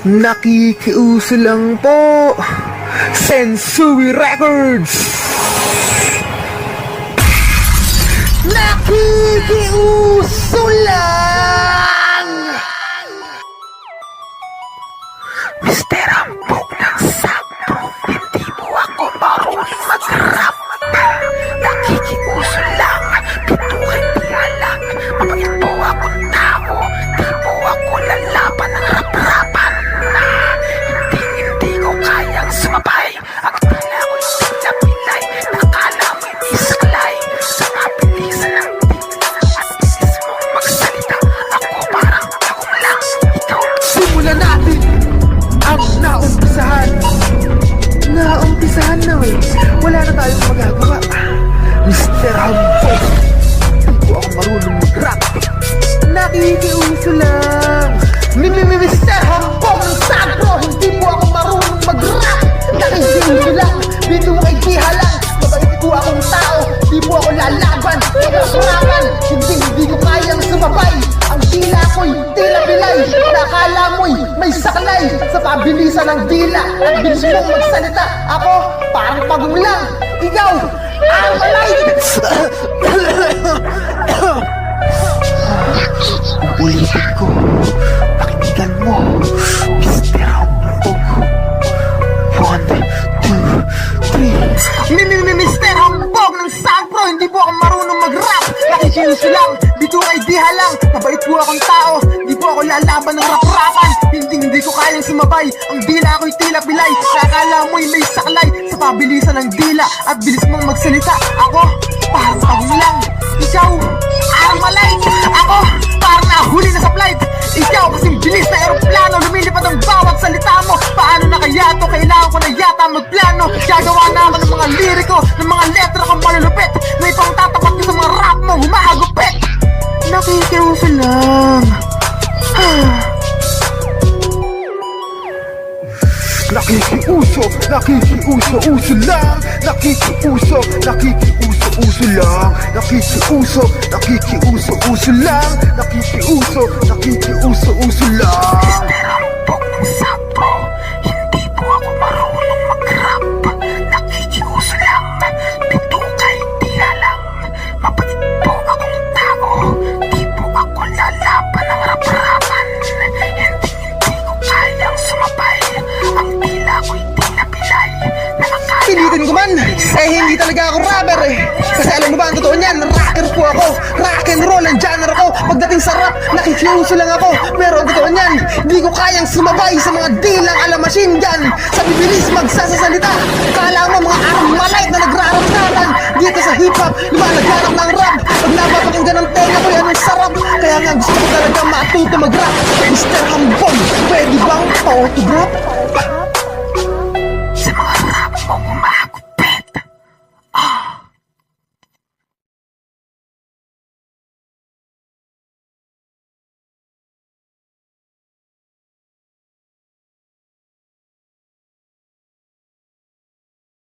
Nakikiuso lang po. Sensui Records. Nakikiuso lang. Mr. Hambog ng Sakto, hindi mo ako marunong mag-rap. Nakikiuso lang, pitukin niya lang. Mabait po akong tao, di po ako lalaban ng rap-rapan. Hindi ko kayang sumabay. Ang tila ko'y tila-pilay, nakala mo'y misaklay. Sa mabilisan ng tila at bilis mong magsalita, ako parang takong lang. Ikaw, simulan natin ang naumpisahan. Naumpisahan na eh. Wala na tayong magagawa. Mr. Hambog, hindi po ako marunong mag-rap. Nakikiuso lang. Mr. Hambog ng Sakto, hindi po ako marunong mag-rap. Nakikiuso lang. Dito mo kay Diha lang. Mabait po akong tao, di po ako lalaban. Mag-rapan, hindi ko kayang sumabay. Ang dila ko'y tila-bilay. Nakala mo'y may saklay. Sa pabilisan ng dila at bilis mong magsalita, ako parang pagong lang. Ikaw, ang alay. Ulitin ko, pakinggan mo, Mr. Hambog. 1, 2, 3. Mr. Hambog ng Sakto, hindi po ako marunong mag-rap. Nakikiuso lang, dito kay Diha lang. Mabait po akong tao, di po ako lalaban ng rap-rapan. Hindi ko kayang sumabay, ang dila ako'y tila-bilay. Nakala mo'y may saklay, sa pabilisan ng dila at bilis mong magsalita, ako parang pagong lang. Ikaw, ang malay. Ako parang nahuli na sa flight. Ikaw kasing bilis na aeroplano, lumilipad ang bawat salita mo. Paano na kaya to? Kailangan ko na yata magplano. Gagawa na ako ng mga liriko, ng mga letra kong malulupit, na ipang tatapat ko sa mga rap mo, humahagupit. Nakikiuso lang. Nakikiuso lang. Nakikiuso lang. Nakikiuso lang. Mr. Hambog ng Sakto, hindi po ako marunong mag-rap. Nakikiuso lang, pitukay Diha lang. Mabait po akong tao, di po ako lalaban ng rap-rapan. Hindi ko kayang sumabay, ang tila ko'y tila-pilay. Pilitin ko man, hindi talaga ako rapper eh. Kasi alam mo ba ang totoo niyan, rocker po ako. Rock and roll ang genre ko. Pagdating sa rap, nakikiuso lang ako. Pero ang totoo niyan, di ko kayang sumabay sa mga dilang ala machine gun. Sa bibilis magsasasalita, kala mo mga arang malight na nagrarap-rapan. Dito sa hip-hop, lumalagyanap ng rap. Pag napapakinggan ng tenga ko yan ang sarap. Kaya nga gusto ko talaga matuto mag-rap. Mr. Hambog, pwede bang pa-autograph? Sa mga rap mo